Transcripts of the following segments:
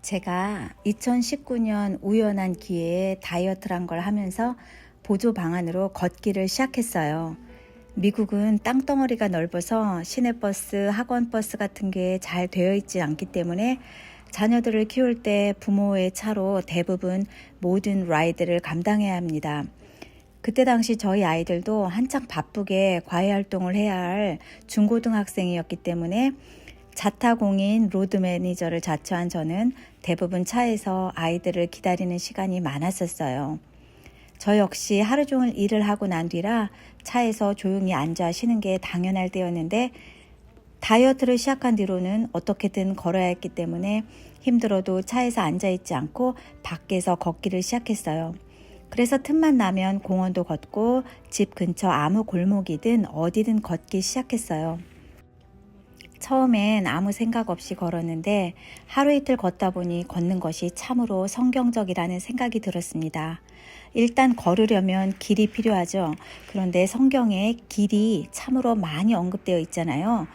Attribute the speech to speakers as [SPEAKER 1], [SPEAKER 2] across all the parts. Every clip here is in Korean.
[SPEAKER 1] 제가 2019년 우연한 기회에 다이어트란 걸 하면서 보조 방안으로 걷기를 시작했어요. 미국은 땅덩어리가 넓어서 시내버스, 학원버스 같은 게 잘 되어 있지 않기 때문에 자녀들을 키울 때 부모의 차로 대부분 모든 라이드를 감당해야 합니다. 그때 당시 저희 아이들도 한창 바쁘게 과외활동을 해야 할 중고등학생이었기 때문에 자타공인 로드 매니저를 자처한 저는 대부분 차에서 아이들을 기다리는 시간이 많았었어요. 저 역시 하루 종일 일을 하고 난 뒤라 차에서 조용히 앉아 쉬는 게 당연할 때였는데 다이어트를 시작한 뒤로는 어떻게든 걸어야 했기 때문에 힘들어도 차에서 앉아있지 않고 밖에서 걷기를 시작했어요. 그래서 틈만 나면 공원도 걷고 집 근처 아무 골목이든 어디든 걷기 시작했어요. 처음엔 아무 생각 없이 걸었는데 하루 이틀 걷다 보니 걷는 것이 참으로 성경적이라는 생각이 들었습니다. 일단 걸으려면 길이 필요하죠. 그런데 성경에 길이 참으로 많이 언급되어 있잖아요.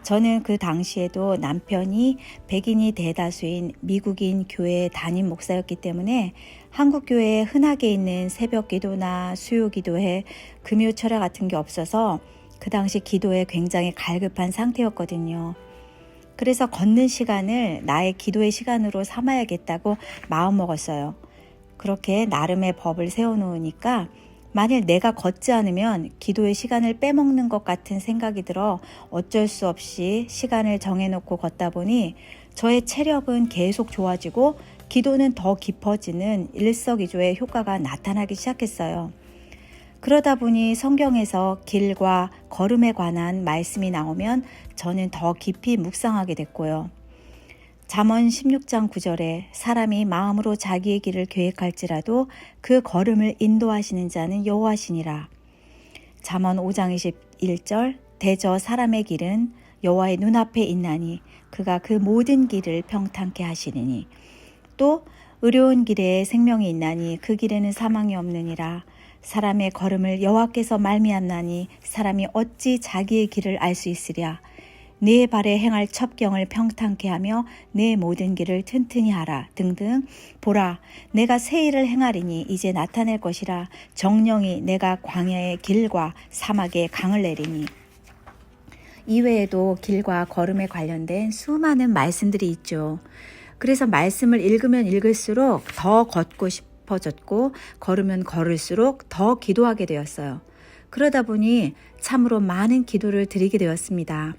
[SPEAKER 1] 저는 그 당시에도 남편이 백인이 대다수인 미국인 교회 담임 목사였기 때문에 한국 교회에 흔하게 있는 새벽 기도나 수요 기도회, 금요 철야 같은 게 없어서 그 당시 기도에 굉장히 갈급한 상태였거든요. 그래서 걷는 시간을 나의 기도의 시간으로 삼아야겠다고 마음먹었어요. 그렇게 나름의 법을 세워놓으니까 만일 내가 걷지 않으면 기도의 시간을 빼먹는 것 같은 생각이 들어 어쩔 수 없이 시간을 정해놓고 걷다 보니 저의 체력은 계속 좋아지고 기도는 더 깊어지는 일석이조의 효과가 나타나기 시작했어요. 그러다 보니 성경에서 길과 걸음에 관한 말씀이 나오면 저는 더 깊이 묵상하게 됐고요. 잠언 16장 9절에 사람이 마음으로 자기의 길을 계획할지라도 그 걸음을 인도하시는 자는 여호와시니라. 잠언 5장 21절 대저 사람의 길은 여호와의 눈앞에 있나니 그가 그 모든 길을 평탄케 하시느니 또 의로운 길에 생명이 있나니 그 길에는 사망이 없느니라. 사람의 걸음을 여호와께서 말미암나니 사람이 어찌 자기의 길을 알 수 있으랴. 네 발에 행할 첩경을 평탄케 하며 내 모든 길을 튼튼히 하라 등등. 보라, 내가 새 일을 행하리니 이제 나타낼 것이라. 정령이 내가 광야의 길과 사막의 강을 내리니. 이외에도 길과 걸음에 관련된 수많은 말씀들이 있죠. 그래서 말씀을 읽으면 읽을수록 더 걷고 싶어졌고 걸으면 걸을수록 더 기도하게 되었어요. 그러다 보니 참으로 많은 기도를 드리게 되었습니다.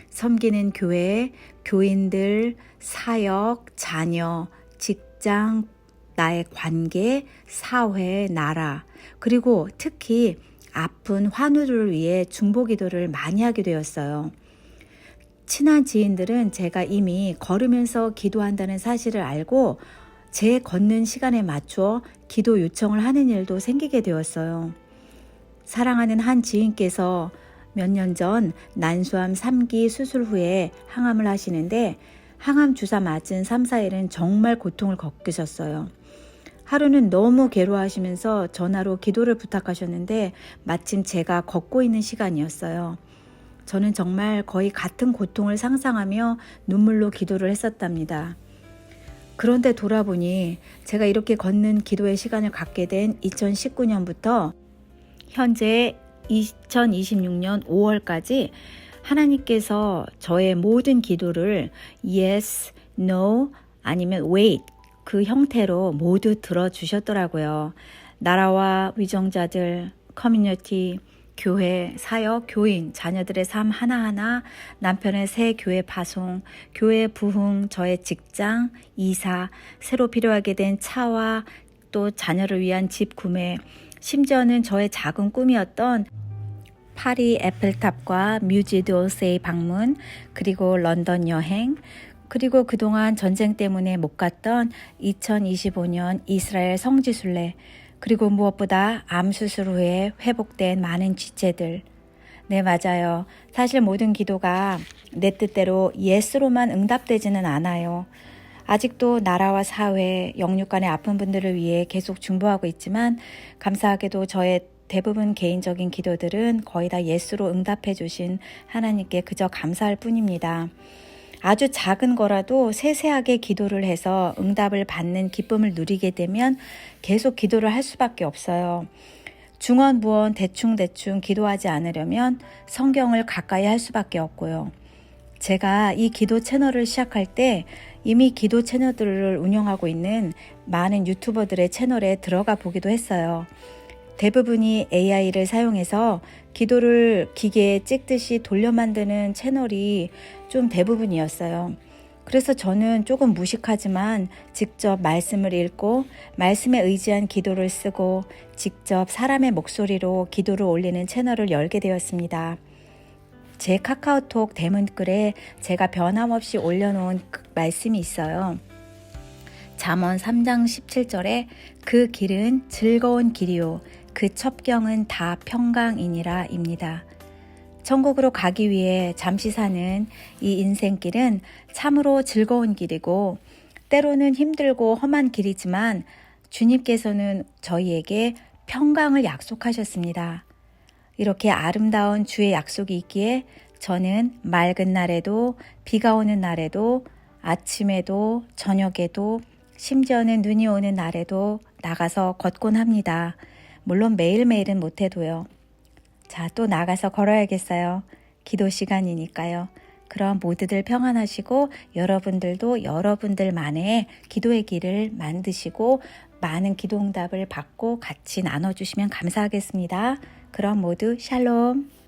[SPEAKER 1] 섬기는 교회, 교인들, 사역, 자녀, 직장, 나의 관계, 사회, 나라, 그리고 특히 아픈 환우를 위해 중보기도를 많이 하게 되었어요. 친한 지인들은 제가 이미 걸으면서 기도한다는 사실을 알고 제 걷는 시간에 맞춰 기도 요청을 하는 일도 생기게 되었어요. 사랑하는 한 지인께서 몇 년 전 난소암 3기 수술 후에 항암을 하시는데 항암 주사 맞은 3, 4일은 정말 고통을 겪으셨어요. 하루는 너무 괴로워하시면서 전화로 기도를 부탁하셨는데 마침 제가 걷고 있는 시간이었어요. 저는 정말 거의 같은 고통을 상상하며 눈물로 기도를 했었답니다. 그런데 돌아보니 제가 이렇게 걷는 기도의 시간을 갖게 된 2019년부터 현재 2026년 5월까지 하나님께서 저의 모든 기도를 yes, no, 아니면 wait 그 형태로 모두 들어주셨더라고요. 나라와 위정자들, 커뮤니티, 교회, 사역, 교인, 자녀들의 삶 하나하나, 남편의 새 교회 파송, 교회 부흥, 저의 직장, 이사, 새로 필요하게 된 차와 또 자녀를 위한 집 구매, 심지어는 저의 작은 꿈이었던 파리 애플탑과 뮤지 드오세이 방문, 그리고 런던 여행, 그리고 그동안 전쟁 때문에 못 갔던 2025년 이스라엘 성지순례, 그리고 무엇보다 암 수술 후에 회복된 많은 지체들. 네, 맞아요. 사실 모든 기도가 내 뜻대로 예스로만 응답되지는 않아요. 아직도 나라와 사회, 영육간의 아픈 분들을 위해 계속 중보하고 있지만 감사하게도 저의 대부분 개인적인 기도들은 거의 다 예수로 응답해 주신 하나님께 그저 감사할 뿐입니다. 아주 작은 거라도 세세하게 기도를 해서 응답을 받는 기쁨을 누리게 되면 계속 기도를 할 수밖에 없어요. 중언부언 대충대충 기도하지 않으려면 성경을 가까이 할 수밖에 없고요. 제가 이 기도 채널을 시작할 때 이미 기도 채널들을 운영하고 있는 많은 유튜버들의 채널에 들어가 보기도 했어요. 대부분이 AI를 사용해서 기도를 기계에 찍듯이 돌려 만드는 채널이 좀 대부분이었어요. 그래서 저는 조금 무식하지만 직접 말씀을 읽고 말씀에 의지한 기도를 쓰고 직접 사람의 목소리로 기도를 올리는 채널을 열게 되었습니다. 제 카카오톡 대문글에 제가 변함없이 올려놓은 그 말씀이 있어요. 잠언 3장 17절에 그 길은 즐거운 길이요 그 첩경은 다 평강이니라 입니다. 천국으로 가기 위해 잠시 사는 이 인생길은 참으로 즐거운 길이고 때로는 힘들고 험한 길이지만 주님께서는 저희에게 평강을 약속하셨습니다. 이렇게 아름다운 주의 약속이 있기에 저는 맑은 날에도 비가 오는 날에도 아침에도 저녁에도 심지어는 눈이 오는 날에도 나가서 걷곤 합니다. 물론 매일매일은 못해도요. 자, 또 나가서 걸어야겠어요. 기도 시간이니까요. 그럼 모두들 평안하시고 여러분들도 여러분들만의 기도의 길을 만드시고 많은 기도 응답을 받고 같이 나눠주시면 감사하겠습니다. 그럼 모두 샬롬.